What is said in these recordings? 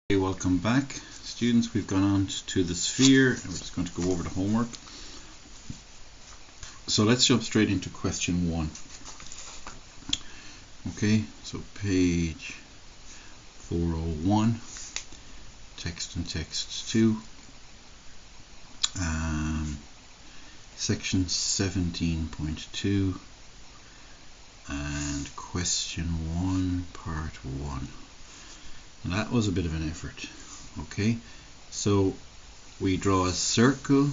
Okay, welcome back, students. We've gone on to the sphere and we're just going to go over the homework. So let's jump straight into question 1. Okay, so page 401, text and text 2, section 17.2, and question 1, part 1. And that was a bit of an effort. Okay, so we draw a circle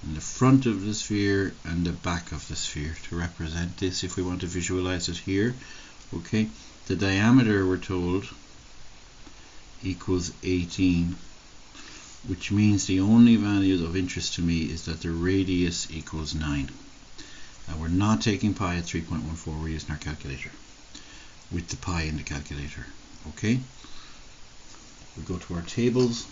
in the front of the sphere and the back of the sphere to represent this if we want to visualize it here. Okay, the diameter, we're told, equals 18, which means the only value of interest to me is that the radius equals 9. And we're not taking pi at 3.14, we're using our calculator with the pi in the calculator. Okay, we go to our tables,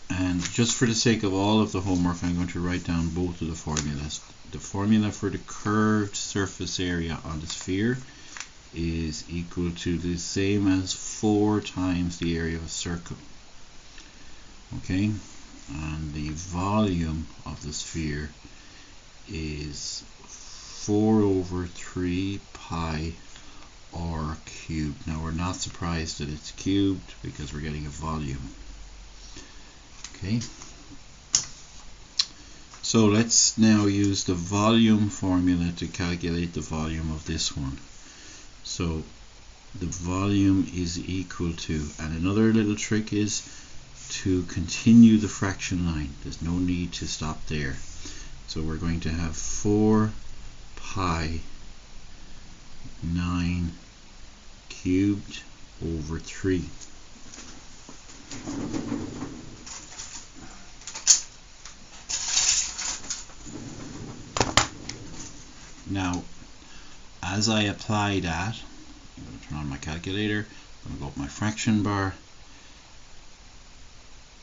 and just for the sake of all of the homework, I'm going to write down both of the formulas. The formula for the curved surface area on the sphere is equal to the same as 4 times the area of a circle. Okay, and the volume of the sphere is 4 over 3 pi r cubed. Now we're not surprised that it's cubed because we're getting a volume. Okay, so let's now use the volume formula to calculate the volume of this one. So the volume is equal to, and another little trick is to continue the fraction line. There's no need to stop there. So we're going to have 4 pi 9 cubed over 3. Now, as I apply that, I'm going to turn on my calculator, I'm going to go up my fraction bar,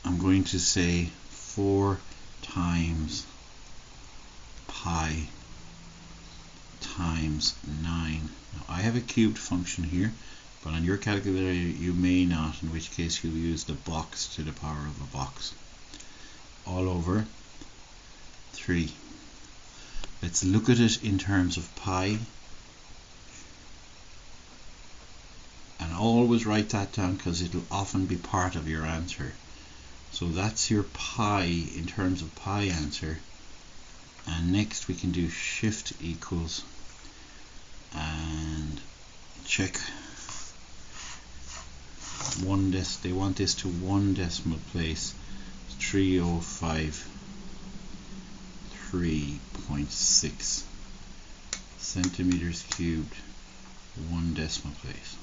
I'm going to say 4 times pi times 9. Now, I have a cubed function here, but on your calculator you may not, in which case you'll use the box to the power of a box, all over 3. Let's look at it in terms of pi, and always write that down because it'll often be part of your answer. So that's your pi in terms of pi answer, and next we can do shift equals and check they want this to 1 decimal place, 3053.6 centimeters cubed, 1 decimal place.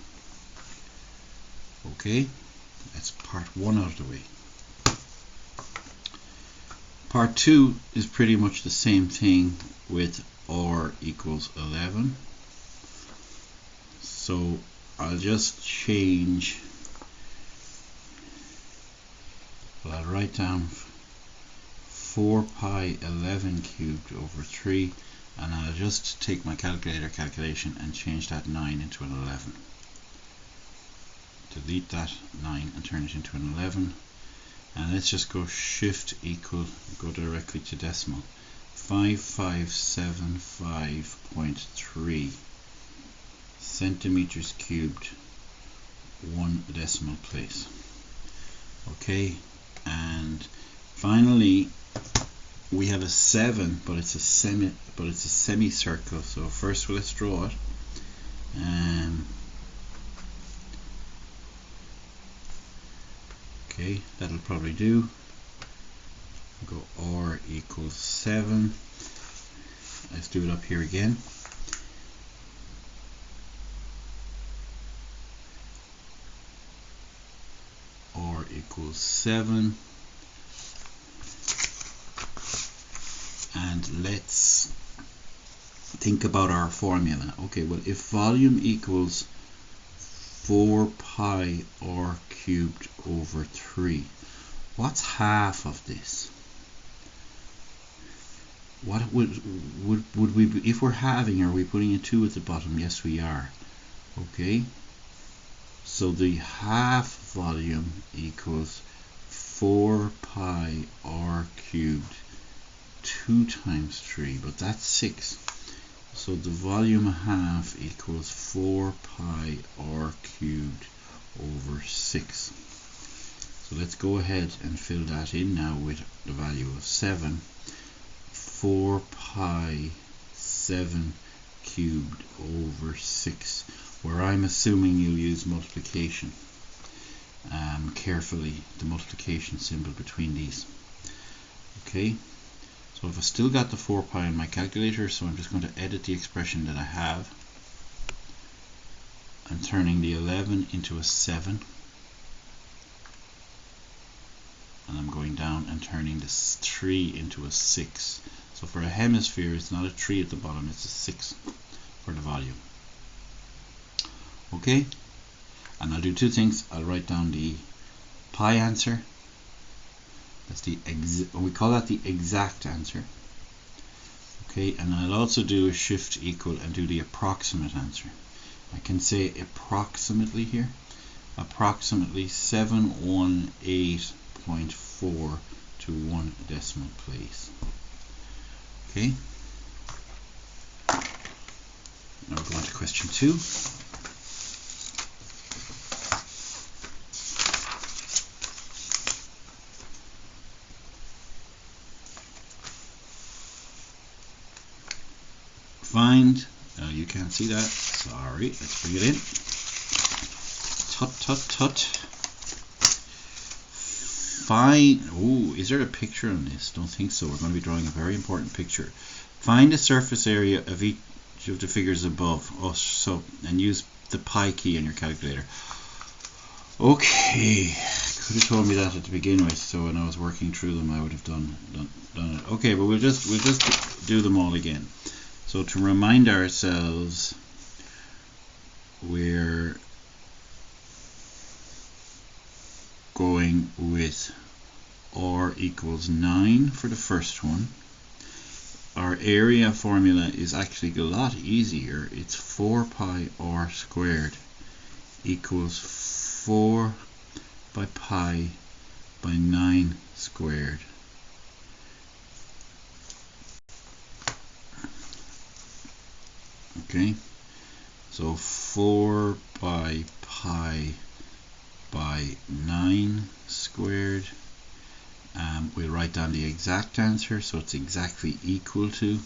Okay, that's part 1 out of the way. Part 2 is pretty much the same thing with r equals 11. So I'll just change, I'll write down 4 pi 11 cubed over 3, and I'll just take my calculator calculation and change that 9 into an 11. Delete that 9 and turn it into an 11, and let's just go shift equal, go directly to decimal, 5575.3 centimeters cubed, 1 decimal place. Okay, and finally we have a 7, but it's a semicircle. So first let's draw it. Okay, that'll probably do. Go r equals 7. Let's do it up here again. R equals 7. And let's think about our formula. Okay, well, if volume equals 4 pi r cubed over 3, what's half of this? What would we, if we're halving, are we putting a 2 at the bottom? Yes, we are. Okay, So the half volume equals 4 pi r cubed 2 times 3, but that's 6. So the volume half equals 4 pi r cubed over 6. So let's go ahead and fill that in now with the value of 7. 4 pi 7 cubed over 6, where I'm assuming you'll use multiplication carefully, the multiplication symbol between these. Okay, so I've still got the 4 pi in my calculator, so I'm just going to edit the expression that I have. I'm turning the 11 into a 7, and I'm going down and turning this 3 into a 6. So for a hemisphere, it's not a 3 at the bottom, it's a 6 for the volume. Okay, and I'll do two things. I'll write down the pi answer. That's the we call that the exact answer. Okay, and I'll also do a shift equal and do the approximate answer. I can say approximately here, approximately 718.4 to 1 decimal place. Okay, now we're going to question 2. Find, you can't see that, sorry, let's bring it in. Tut. Find, oh, is there a picture on this? Don't think so. We're going to be drawing a very important picture. Find the surface area of each of the figures above us, so, and use the pi key on your calculator. Okay, could have told me that at the begin with, so when I was working through them I would have done it. Okay, but we'll just do them all again. So to remind ourselves, we're going with r equals 9 for the first one. Our area formula is actually a lot easier. It's 4 pi r squared equals 4 by pi by 9 squared. Okay, so 4 by pi by 9 squared. We'll write down the exact answer, so it's exactly equal to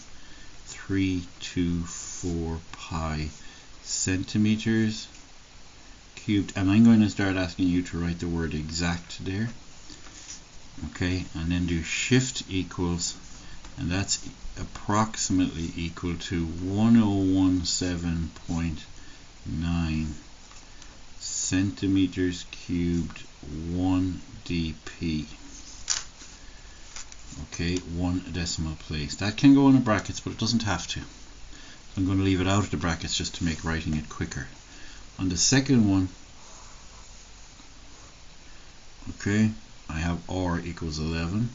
324 pi centimeters cubed. And I'm going to start asking you to write the word exact there. Okay, and then do shift equals, and that's approximately equal to 1017.9 centimeters cubed 1 dp. Okay, 1 decimal place. That can go in the brackets, but it doesn't have to. So I'm going to leave it out of the brackets just to make writing it quicker. On the second one, okay, I have r equals 11.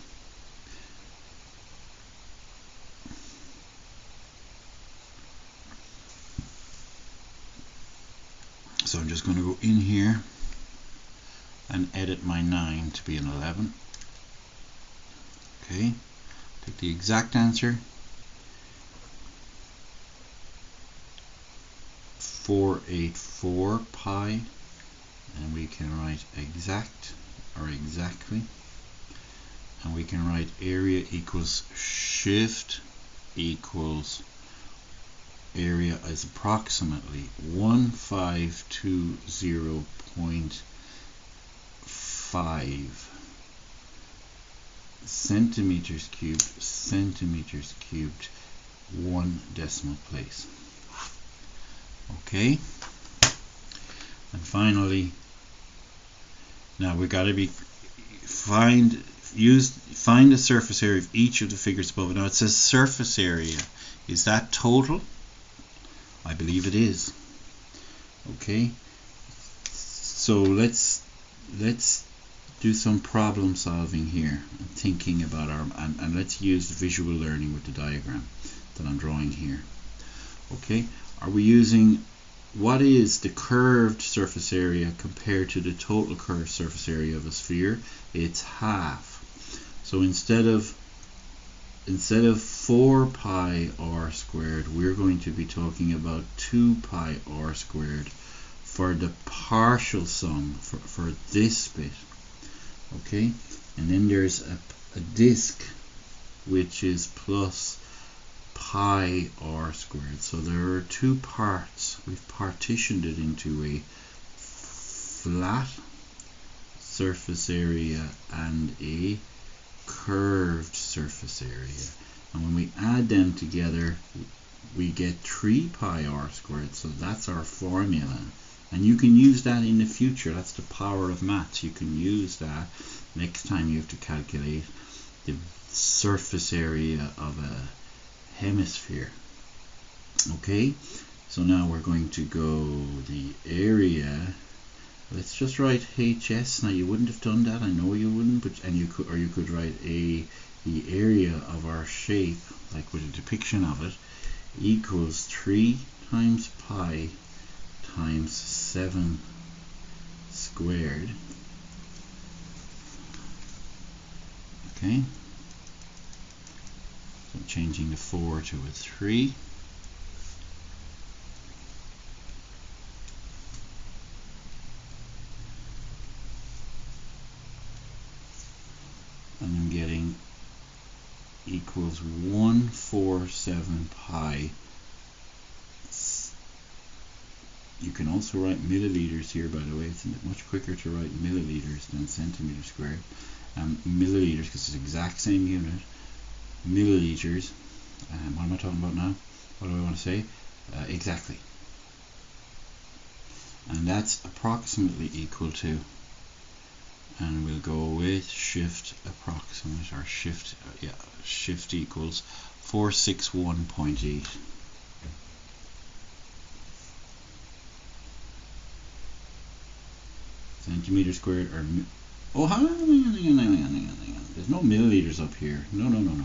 So I'm just going to go in here and edit my 9 to be an 11. Okay, take the exact answer, 484 pi, and we can write exact or exactly, and we can write area equals shift equals area is approximately 1520.5 centimeters cubed 1 decimal place. Okay, and finally, now we've got to find the surface area of each of the figures above. Now it says surface area. Is that total? I believe it is. Okay, so let's do some problem solving here and thinking about and let's use visual learning with the diagram that I'm drawing here. Okay, are we using what is the curved surface area compared to the total curved surface area of a sphere? It's half. So instead of 4 pi r squared, we're going to be talking about 2 pi r squared for the partial sum for this bit. Okay, and then there's a disk which is plus pi r squared. So there are two parts. We've partitioned it into a flat surface area and a curved surface area, and when we add them together we get 3 pi r squared. So that's our formula, and you can use that in the future. That's the power of maths. You can use that next time you have to calculate the surface area of a hemisphere. Okay, so now we're going to go the area. Let's just write HS. Now you wouldn't have done that, I know you wouldn't, but you could write the area of our shape, like with a depiction of it, equals 3 times pi times 7 squared. Okay, so changing the 4 to a 3. And I'm getting equals 147 pi. You can also write milliliters here, by the way. It's much quicker to write milliliters than centimeters squared. Milliliters, because it's the exact same unit. Milliliters. What am I talking about now? What do I want to say? Exactly. And that's approximately equal to, and we'll go with shift approximate, or shift equals 461.8. centimeters squared, or hang on. There's no milliliters up here. No.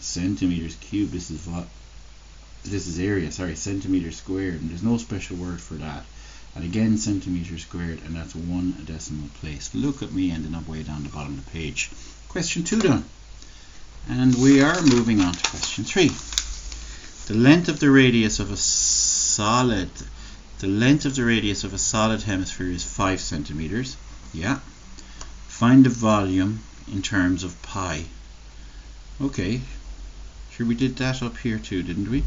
Centimeters cubed. This is area. Sorry, centimeters squared, and there's no special word for that. And again, centimeters squared, and that's 1 decimal place. Look at me ending up way down the bottom of the page. Question 2 done. And we are moving on to question 3. The length of the radius of a solid hemisphere is 5 centimeters. Yeah. Find the volume in terms of pi. Okay. Sure, we did that up here too, didn't we?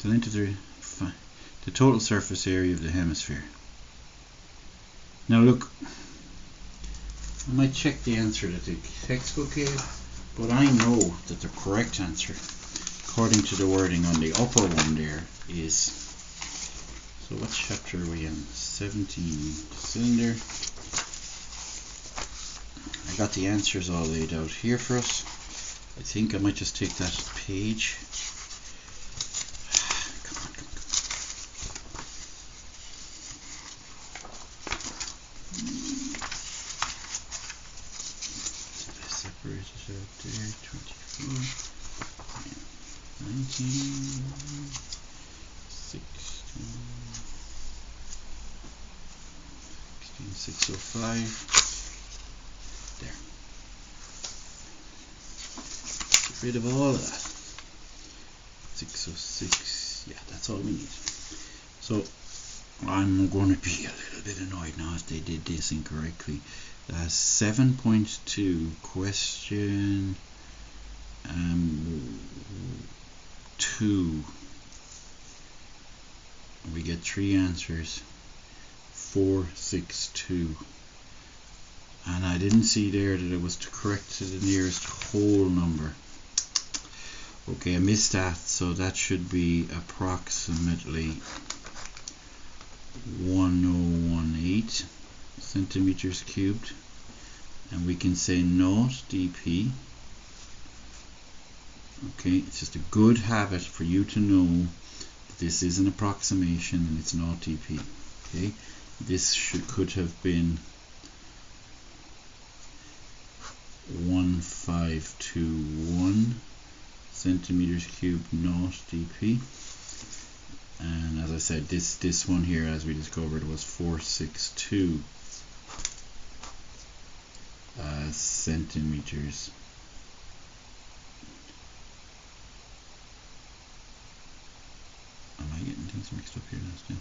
The length of the total surface area of the hemisphere. Now look, I might check the answer that the textbook gave, but I know that the correct answer, according to the wording on the upper one there, is, so what chapter are we in? 17, cylinder. I got the answers all laid out here for us. I think I might just take that page. Separated out there, 24, 19, 16, 605. There. Get rid of all of that. 606. Yeah, that's all we need. So I'm going to be a little bit annoyed now if they did this incorrectly. 7.2 question 2. We get 3 answers. 462. And I didn't see there that it was correct to the nearest whole number. Okay, I missed that, so that should be approximately 1018 centimeters cubed, and we can say naught dp. Okay, it's just a good habit for you to know that this is an approximation and it's naught dp. Okay, this could have been 1521 centimeters cubed naught dp. And as I said, this one here, as we discovered, was 462 centimeters. Am I getting things mixed up here now still?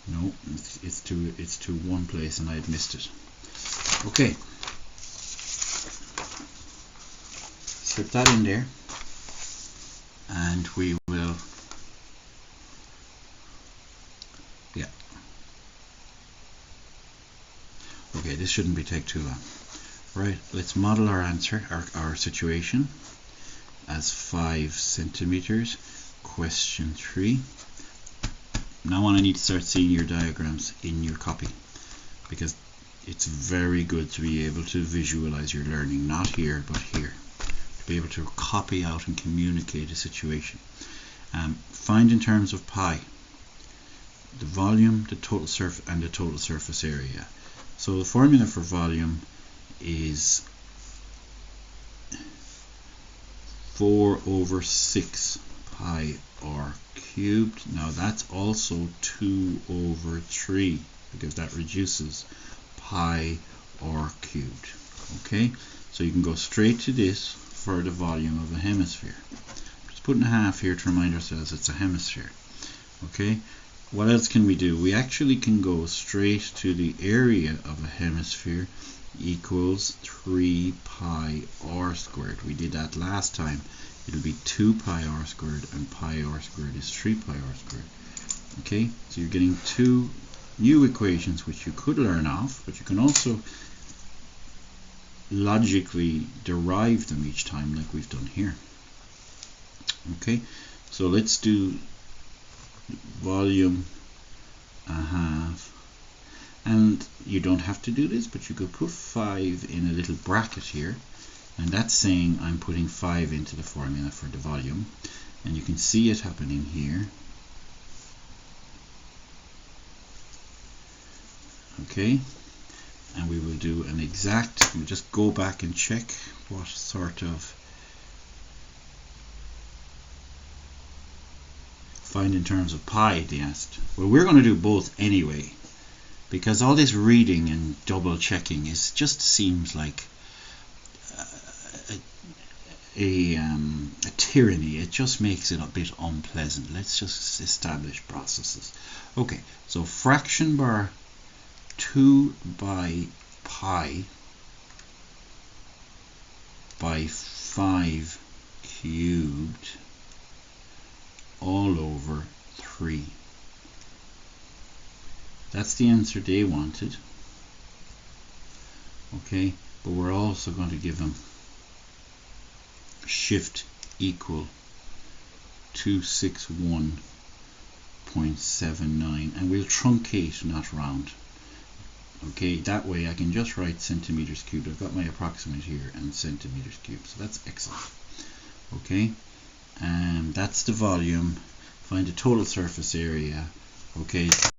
No, it's to one place and I had missed it. Okay, slip that in there, and we will, yeah. Okay, this shouldn't be take too long. Right, let's model our answer, our situation as 5 centimeters. Question 3. Now on, I need to start seeing your diagrams in your copy, because it's very good to be able to visualize your learning, not here but here, to be able to copy out and communicate a situation. Find in terms of pi the volume, the total surface, and the total surface area. So the formula for volume is 4/6 pi r cubed. Now that's also 2/3, because that reduces pi r cubed. Okay, so you can go straight to this for the volume of a hemisphere. Just putting a half here to remind ourselves it's a hemisphere. Okay, what else can we do? We actually can go straight to the area of a hemisphere equals 3 pi r squared. We did that last time. It'll be 2 pi r squared, and pi r squared is 3 pi r squared. Okay, so you're getting two new equations which you could learn off, but you can also logically derive them each time like we've done here. Okay, so let's do volume a half. And you don't have to do this, but you could put 5 in a little bracket here, and that's saying I'm putting 5 into the formula for the volume, and you can see it happening here. Okay, and we will do an exact, we'll just go back and check what sort of, find in terms of pi, they asked. Well, we're going to do both anyway, because all this reading and double checking just seems like a tyranny. It just makes it a bit unpleasant. Let's just establish processes. Okay, so fraction bar 2 by pi by 5 cubed all over 3. That's the answer they wanted. Okay, but we're also going to give them shift equal 261.79, and we'll truncate, not round. Okay, that way I can just write centimeters cubed. I've got my approximate here and centimeters cubed, so that's excellent. Okay, and that's the volume. Find the total surface area. Okay.